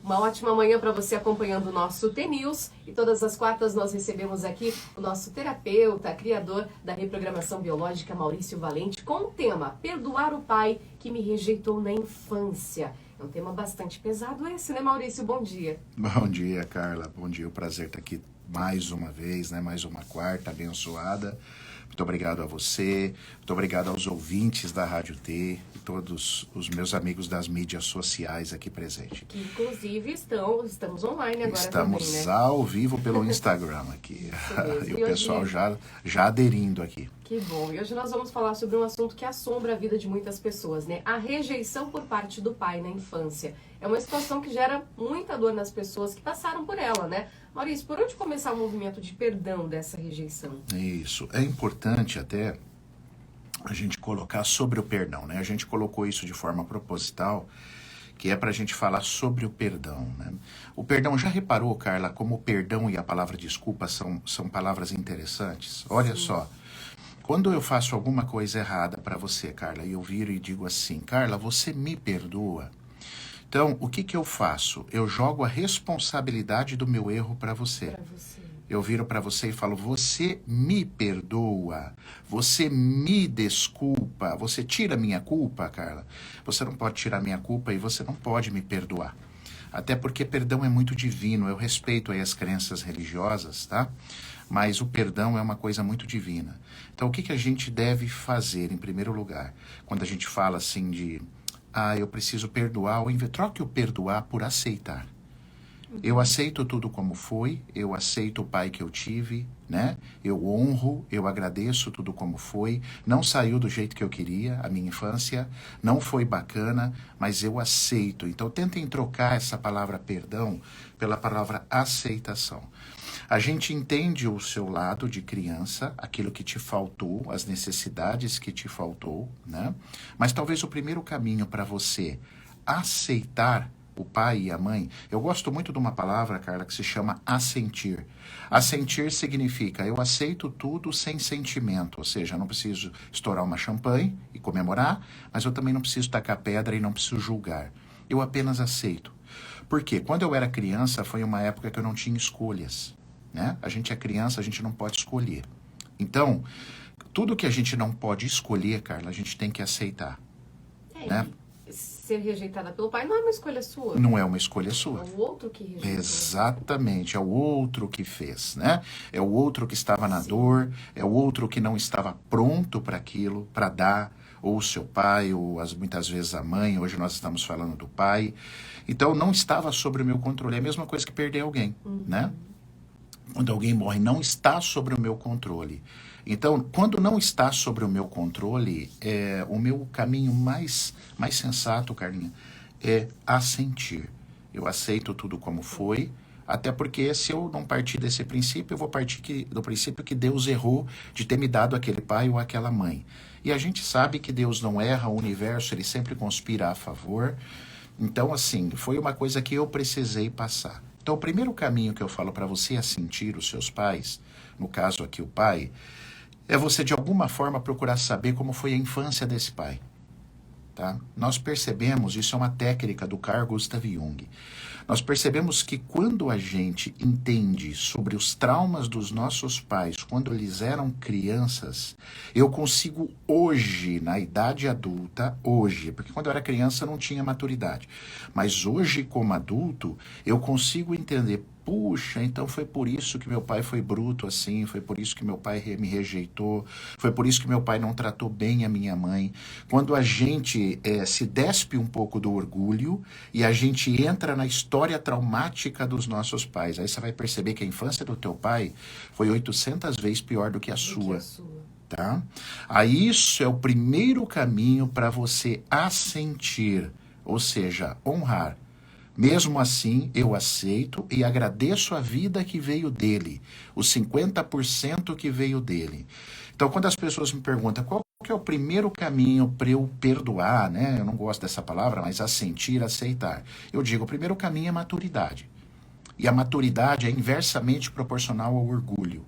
Uma ótima manhã para você acompanhando o nosso T-News. E todas as quartas nós recebemos aqui o nosso terapeuta, criador da reprogramação biológica, Maurício Valente, com o tema Perdoar o pai que me rejeitou na infância. É um tema bastante pesado esse, né, Maurício? Bom dia. Bom dia, Carla. Bom dia. O prazer estar aqui mais uma vez, né? Mais uma quarta abençoada. Muito obrigado a você, muito obrigado aos ouvintes da Rádio T e todos os meus amigos das mídias sociais aqui presentes. Que inclusive estamos online agora Estamos também, né? Ao vivo pelo Instagram aqui. E o pessoal já aderindo aqui. Que bom. E hoje nós vamos falar sobre um assunto que assombra a vida de muitas pessoas, né? A rejeição por parte do pai na infância. É uma situação que gera muita dor nas pessoas que passaram por ela, né? Maurício, por onde começar o movimento de perdão dessa rejeição? Isso. É importante até a gente colocar sobre o perdão, né? A gente colocou isso de forma proposital, que é para a gente falar sobre o perdão, né? O perdão, já reparou, Carla, como o perdão e a palavra desculpa são palavras interessantes? Olha só. Quando eu faço alguma coisa errada para você, Carla, e eu viro e digo assim, Carla, você me perdoa? Então, o que eu faço? Eu jogo a responsabilidade do meu erro para você. Eu viro para você e falo, você me perdoa, você me desculpa, você tira minha culpa, Carla? Você não pode tirar minha culpa e você não pode me perdoar. Até porque perdão é muito divino, eu respeito aí as crenças religiosas, tá? Mas o perdão é uma coisa muito divina. Então, o que a gente deve fazer, em primeiro lugar, quando a gente fala assim de, eu preciso perdoar, troque o perdoar por aceitar. Eu aceito tudo como foi, eu aceito o pai que eu tive, né? Eu honro, eu agradeço tudo como foi. Não saiu do jeito que eu queria, a minha infância, não foi bacana, mas eu aceito. Então, tentem trocar essa palavra perdão pela palavra aceitação. A gente entende o seu lado de criança, aquilo que te faltou, as necessidades que te faltou, né? Mas talvez o primeiro caminho para você aceitar o pai e a mãe, eu gosto muito de uma palavra, Carla, que se chama assentir. Assentir significa eu aceito tudo sem sentimento, ou seja, eu não preciso estourar uma champanhe e comemorar, mas eu também não preciso tacar pedra e não preciso julgar. Eu apenas aceito. Por quê? Quando eu era criança, foi uma época que eu não tinha escolhas, né? A gente é criança, a gente não pode escolher. Então, tudo que a gente não pode escolher, Carla, a gente tem que aceitar, né? Ser rejeitada pelo pai não é uma escolha sua. Não é uma escolha sua. É o outro que rejeitou. Exatamente, é o outro que fez, né? É o outro que estava na dor, é o outro que não estava pronto para aquilo, para dar, ou o seu pai, ou muitas vezes a mãe, hoje nós estamos falando do pai. Então, não estava sob o meu controle, é a mesma coisa que perder alguém, né? Quando alguém morre, não está sobre o meu controle. Então, quando não está sobre o meu controle, o meu caminho mais sensato, Carlinha, é assentir. Eu aceito tudo como foi, até porque se eu não partir desse princípio, eu vou partir do princípio que Deus errou de ter me dado aquele pai ou aquela mãe. E a gente sabe que Deus não erra, o universo ele sempre conspira a favor. Então, assim, foi uma coisa que eu precisei passar. Então, o primeiro caminho que eu falo para você assentir os seus pais, no caso aqui o pai, é você de alguma forma procurar saber como foi a infância desse pai. Tá? Nós percebemos, isso é uma técnica do Carl Gustav Jung, nós percebemos que quando a gente entende sobre os traumas dos nossos pais, quando eles eram crianças, eu consigo hoje, na idade adulta, porque quando eu era criança eu não tinha maturidade, mas hoje como adulto, eu consigo entender, puxa, então foi por isso que meu pai foi bruto assim, foi por isso que meu pai me rejeitou, foi por isso que meu pai não tratou bem a minha mãe. Quando a gente se despe um pouco do orgulho e a gente entra na história traumática dos nossos pais, aí você vai perceber que a infância do teu pai foi 800 vezes pior do que a sua. Tá? Aí isso é o primeiro caminho para você assentir, ou seja, honrar. Mesmo assim, eu aceito e agradeço a vida que veio dele, os 50% que veio dele. Então, quando as pessoas me perguntam qual que é o primeiro caminho para eu perdoar, né? Eu não gosto dessa palavra, mas assentir, aceitar. Eu digo, o primeiro caminho é maturidade. E a maturidade é inversamente proporcional ao orgulho.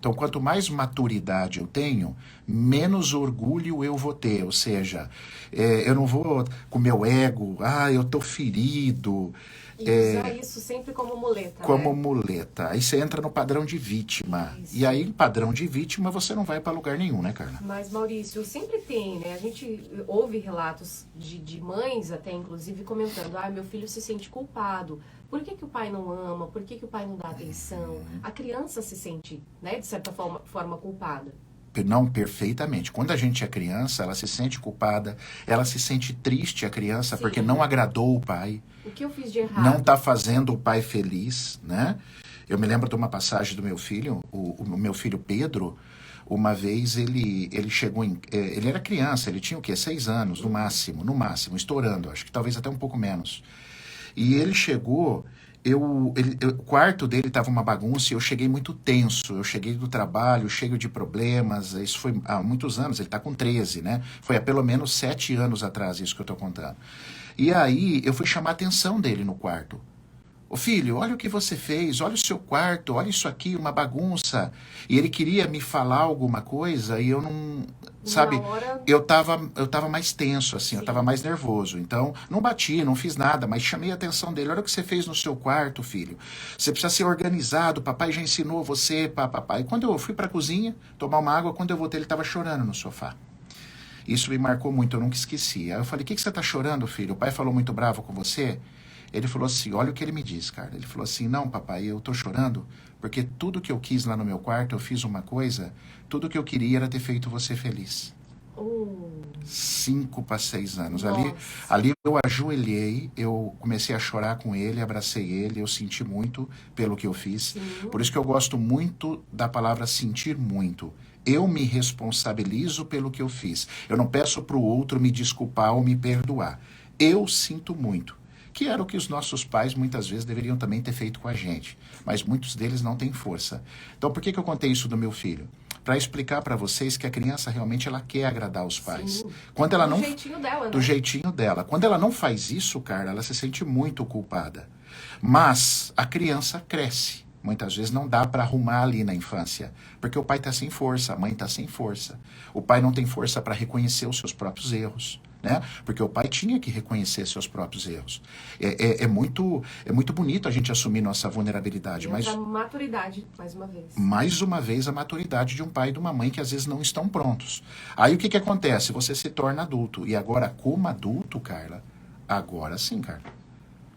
Então, quanto mais maturidade eu tenho, menos orgulho eu vou ter. Ou seja, eu não vou com meu ego, eu tô ferido, E usar isso sempre como muleta, como né? muleta. Aí você entra no padrão de vítima. Isso. E aí, em padrão de vítima, você não vai para lugar nenhum, né, Carla? Mas, Maurício, sempre tem, né? A gente ouve relatos de mães, até inclusive, comentando: ah, meu filho se sente culpado. Por que, que o pai não ama? Por que, que o pai não dá atenção? A criança se sente, né, de certa forma culpada. Não, perfeitamente. Quando a gente é criança, ela se sente culpada, ela se sente triste, a criança, Sim. porque não agradou o pai. O que eu fiz de errado? Não está fazendo o pai feliz, né? Eu me lembro de uma passagem do meu filho, o meu filho Pedro. Uma vez ele chegou ele era criança, ele tinha o quê? 6 anos, no máximo, estourando, acho que talvez até um pouco menos. E ele chegou, o quarto dele estava uma bagunça e eu cheguei muito tenso. Eu cheguei do trabalho cheio de problemas. Isso foi há muitos anos, ele está com 13, né? Foi há pelo menos 7 anos atrás isso que eu estou contando. E aí eu fui chamar a atenção dele no quarto. Ô filho, olha o que você fez, olha o seu quarto, olha isso aqui, uma bagunça. E ele queria me falar alguma coisa e eu não, sabe, Na hora... eu tava mais tenso, assim, Sim. eu tava mais nervoso. Então, não bati, não fiz nada, mas chamei a atenção dele. Olha o que você fez no seu quarto, filho. Você precisa ser organizado, papai já ensinou você, papai. E quando eu fui pra cozinha tomar uma água, quando eu voltei, ele tava chorando no sofá. Isso me marcou muito, eu nunca esqueci. Aí eu falei: o que você tá chorando, filho? O pai falou muito bravo com você? Ele falou assim, olha o que ele me disse, cara. Ele falou assim: não, papai, eu tô chorando porque tudo que eu quis lá no meu quarto, eu fiz uma coisa, tudo que eu queria era ter feito você feliz. 5 para 6 anos. Ali eu ajoelhei, eu comecei a chorar com ele, abracei ele, eu senti muito pelo que eu fiz. Sim. Por isso que eu gosto muito da palavra sentir muito. Eu me responsabilizo pelo que eu fiz. Eu não peço para o outro me desculpar ou me perdoar. Eu sinto muito. Que era o que os nossos pais muitas vezes deveriam também ter feito com a gente. Mas muitos deles não têm força. Então por que eu contei isso do meu filho? Para explicar para vocês que a criança realmente ela quer agradar os pais. Sim. Quando ela Do não, jeitinho dela, né? do jeitinho dela. Quando ela não faz isso, Carla, ela se sente muito culpada. Mas a criança cresce. Muitas vezes não dá para arrumar ali na infância, porque o pai está sem força, a mãe está sem força. O pai não tem força para reconhecer os seus próprios erros. Né? Porque o pai tinha que reconhecer seus próprios erros. É muito bonito a gente assumir nossa vulnerabilidade. Mas a maturidade, mais uma vez. Mais uma vez, a maturidade de um pai e de uma mãe que às vezes não estão prontos. Aí o que acontece? Você se torna adulto. E agora, como adulto, Carla, agora sim, Carla.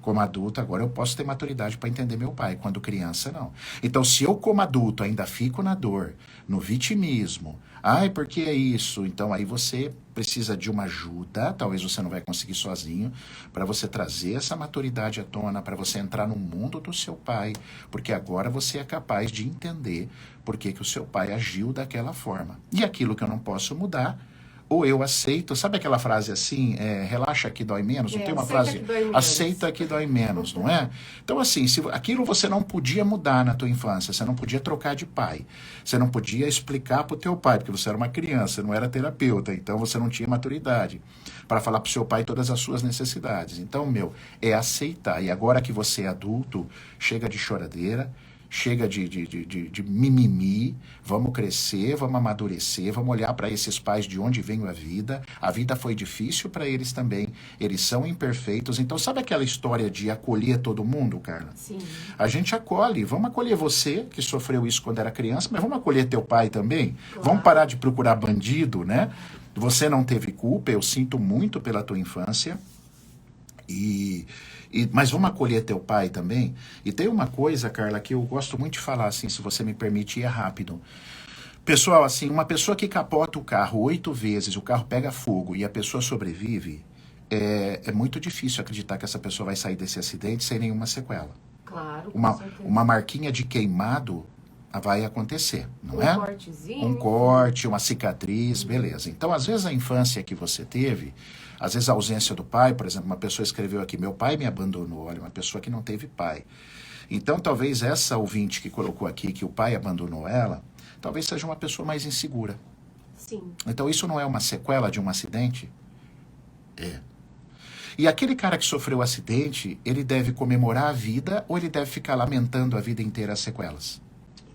Como adulto, agora eu posso ter maturidade para entender meu pai. Quando criança, não. Então, se eu, como adulto, ainda fico na dor, no vitimismo, ai, porque é isso? Então, aí você precisa de uma ajuda, talvez você não vai conseguir sozinho, para você trazer essa maturidade à tona, para você entrar no mundo do seu pai, porque agora você é capaz de entender por que o seu pai agiu daquela forma. E aquilo que eu não posso mudar, ou eu aceito, sabe aquela frase assim, relaxa que dói menos? Não tem uma frase, aceita que dói menos, não é? Então assim, se aquilo você não podia mudar na tua infância, você não podia trocar de pai, você não podia explicar pro teu pai, porque você era uma criança, não era terapeuta, então você não tinha maturidade para falar pro seu pai todas as suas necessidades. Então, é aceitar. E agora que você é adulto, chega de choradeira, chega de mimimi, vamos crescer, vamos amadurecer, vamos olhar para esses pais de onde veio a vida foi difícil para eles também, eles são imperfeitos, então sabe aquela história de acolher todo mundo, Carla? Sim. A gente acolhe, vamos acolher você, que sofreu isso quando era criança, mas vamos acolher teu pai também, claro. Vamos parar de procurar bandido, né? Você não teve culpa, eu sinto muito pela tua infância, mas vamos acolher teu pai também? E tem uma coisa, Carla, que eu gosto muito de falar, assim, se você me permite, é rápido. Pessoal, assim, uma pessoa que capota o carro 8 vezes, o carro pega fogo e a pessoa sobrevive, é muito difícil acreditar que essa pessoa vai sair desse acidente sem nenhuma sequela. Claro, uma marquinha de queimado vai acontecer, não é? Um cortezinho. Um corte, uma cicatriz, beleza. Então, às vezes a infância que você teve, às vezes a ausência do pai, por exemplo, uma pessoa escreveu aqui, meu pai me abandonou, olha, uma pessoa que não teve pai. Então, talvez essa ouvinte que colocou aqui que o pai abandonou ela, talvez seja uma pessoa mais insegura. Sim. Então, isso não é uma sequela de um acidente? É. E aquele cara que sofreu o acidente, ele deve comemorar a vida ou ele deve ficar lamentando a vida inteira as sequelas?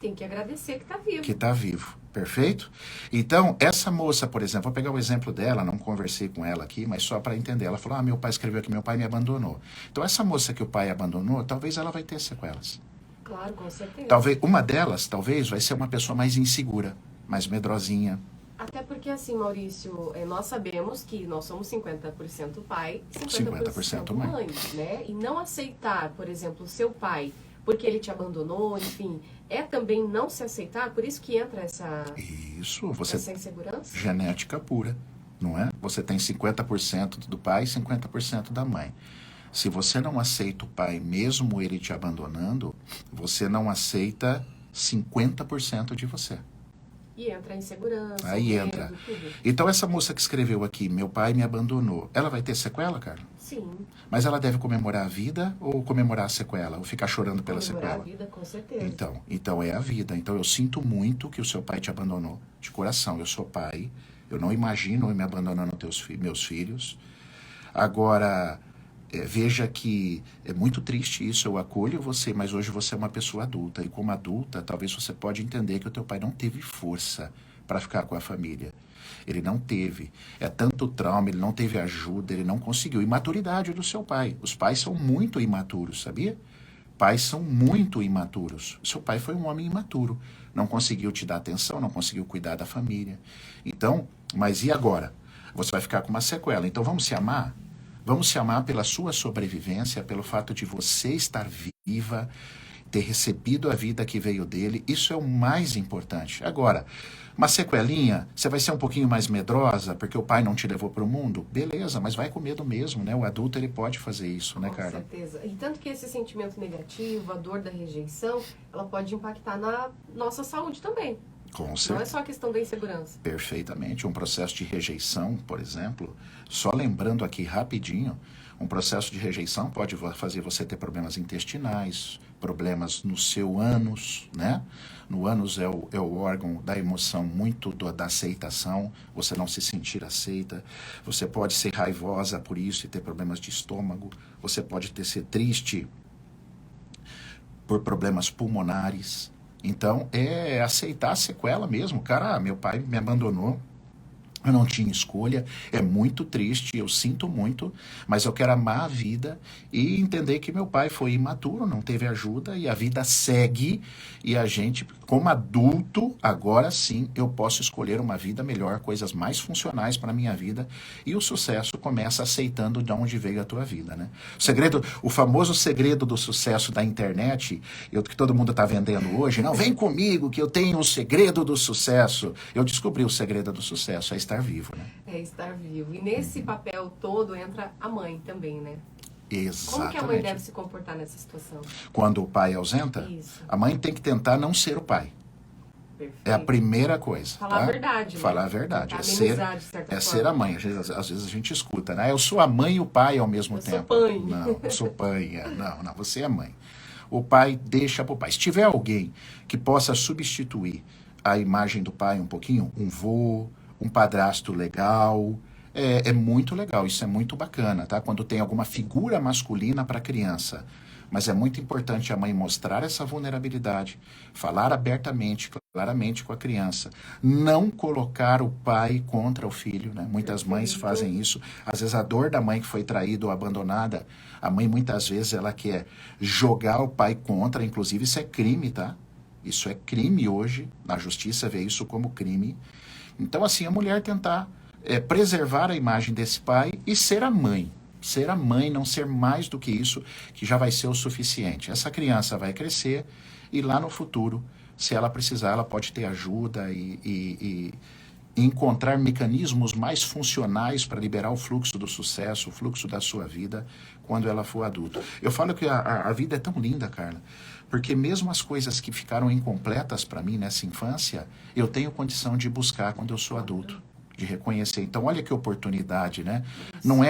Tem que agradecer que tá vivo. Que está vivo, perfeito? Então, essa moça, por exemplo, vou pegar o exemplo dela, não conversei com ela aqui, mas só para entender. Ela falou, meu pai escreveu que meu pai me abandonou. Então, essa moça que o pai abandonou, talvez ela vai ter sequelas. Claro, com certeza. Talvez, uma delas, talvez, vai ser uma pessoa mais insegura, mais medrosinha. Até porque, assim, Maurício, nós sabemos que nós somos 50% pai e 50% mãe, né? E não aceitar, por exemplo, o seu pai porque ele te abandonou, enfim, é também não se aceitar, por isso que entra essa insegurança? Genética pura, não é? Você tem 50% do pai e 50% da mãe. Se você não aceita o pai, mesmo ele te abandonando, você não aceita 50% de você. E entra a insegurança, aí medo, entra. Tudo. Então essa moça que escreveu aqui, meu pai me abandonou, ela vai ter sequela, Carla? Sim. Mas ela deve comemorar a vida ou comemorar a sequela? Ou ficar chorando pela sequela? Comemorar a vida, com certeza. Então é a vida. Então eu sinto muito que o seu pai te abandonou. De coração, eu sou pai. Eu não imagino eu me abandonando meus filhos. Agora, veja que é muito triste isso, eu acolho você, mas hoje você é uma pessoa adulta. E como adulta, talvez você pode entender que o teu pai não teve força para ficar com a família. Ele não teve. É tanto trauma, ele não teve ajuda, ele não conseguiu. Imaturidade do seu pai. Os pais são muito imaturos, sabia? Pais são muito imaturos. Seu pai foi um homem imaturo. Não conseguiu te dar atenção, não conseguiu cuidar da família. Então, mas e agora? Você vai ficar com uma sequela. Então vamos se amar? Vamos se amar pela sua sobrevivência, pelo fato de você estar viva, ter recebido a vida que veio dele. Isso é o mais importante. Agora, uma sequelinha, você vai ser um pouquinho mais medrosa porque o pai não te levou para o mundo? Beleza, mas vai com medo mesmo, né? O adulto, ele pode fazer isso, né, Carla? Com certeza. E tanto que esse sentimento negativo, a dor da rejeição, ela pode impactar na nossa saúde também. Com certeza. Não é só a questão da insegurança. Perfeitamente. Um processo de rejeição, por exemplo, só lembrando aqui rapidinho, um processo de rejeição pode fazer você ter problemas intestinais, problemas no seu ânus, né? No ânus é o órgão da emoção, muito da aceitação, você não se sentir aceita. Você pode ser raivosa por isso e ter problemas de estômago. Você pode ser triste por problemas pulmonares. Então, é aceitar a sequela mesmo. Cara, meu pai me abandonou, eu não tinha escolha, é muito triste, eu sinto muito, mas eu quero amar a vida e entender que meu pai foi imaturo, não teve ajuda e a vida segue e a gente, como adulto, agora sim eu posso escolher uma vida melhor, coisas mais funcionais para a minha vida e o sucesso começa aceitando de onde veio a tua vida, né? O famoso segredo do sucesso da internet, que todo mundo está vendendo hoje, não, vem comigo que eu tenho o segredo do sucesso. Eu descobri o segredo do sucesso, é estar vivo, né? É estar vivo. E nesse papel todo entra a mãe também, né? Exatamente. Como que a mãe deve se comportar nessa situação? Quando o pai ausenta, Isso. a mãe tem que tentar não ser o pai. Perfeito. É a primeira coisa. Falar tá? a verdade, né? Falar a verdade. Amenizar, de certa forma. Ser a mãe. Às vezes a gente escuta, né? Eu sou a mãe e o pai ao mesmo tempo. Eu sou pai. Não, eu sou pai. Não, você é mãe. O pai deixa pro pai. Se tiver alguém que possa substituir a imagem do pai um pouquinho, um vô, um padrasto legal, é muito legal, isso é muito bacana, tá? Quando tem alguma figura masculina para a criança. Mas é muito importante a mãe mostrar essa vulnerabilidade, falar abertamente, claramente com a criança. Não colocar o pai contra o filho, né? Muitas mães fazem isso. Às vezes a dor da mãe que foi traída ou abandonada, a mãe muitas vezes ela quer jogar o pai contra, inclusive isso é crime, tá? Isso é crime hoje, na justiça vê isso como crime. Então assim, a mulher tentar preservar a imagem desse pai e ser a mãe. Ser a mãe, não ser mais do que isso, que já vai ser o suficiente. Essa criança vai crescer e lá no futuro, se ela precisar, ela pode ter ajuda e encontrar mecanismos mais funcionais para liberar o fluxo do sucesso, o fluxo da sua vida, quando ela for adulta. Eu falo que a vida é tão linda, Carla, porque mesmo as coisas que ficaram incompletas para mim nessa infância, eu tenho condição de buscar quando eu sou adulto. De reconhecer. Então, olha que oportunidade, né? Não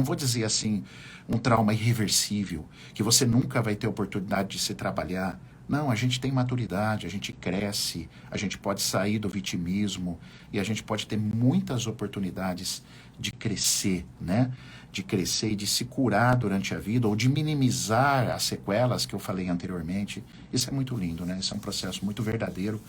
vou dizer assim, um trauma irreversível, que você nunca vai ter oportunidade de se trabalhar. Não, a gente tem maturidade, a gente cresce, a gente pode sair do vitimismo e a gente pode ter muitas oportunidades de crescer, né? De crescer e de se curar durante a vida, ou de minimizar as sequelas que eu falei anteriormente. Isso é muito lindo, né? Isso é um processo muito verdadeiro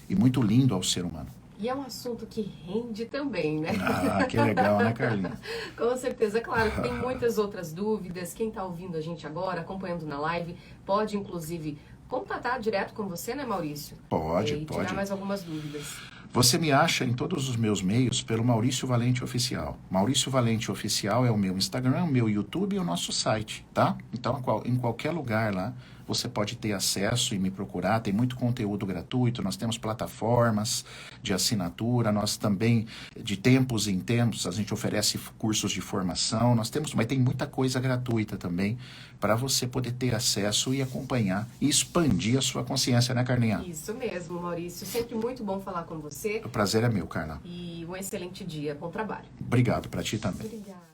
e muito lindo ao ser humano. E é um assunto que rende também, né? Ah, que legal, né, Carlinhos? Com certeza, claro que tem muitas outras dúvidas. Quem está ouvindo a gente agora, acompanhando na live, pode inclusive contatar direto com você, né, Maurício? Pode, e pode. tirar mais algumas dúvidas. Você me acha em todos os meus meios pelo Maurício Valente Oficial. Maurício Valente Oficial é o meu Instagram, o meu YouTube e o nosso site, tá? Então, em qualquer lugar lá, você pode ter acesso e me procurar. Tem muito conteúdo gratuito, nós temos plataformas de assinatura, nós também, de tempos em tempos, a gente oferece cursos de formação, mas tem muita coisa gratuita também para você poder ter acesso e acompanhar e expandir a sua consciência, né, Carlinha? Isso mesmo, Maurício. Sempre muito bom falar com você. O prazer é meu, Carla. E um excelente dia. Bom trabalho. Obrigado para ti também. Obrigada.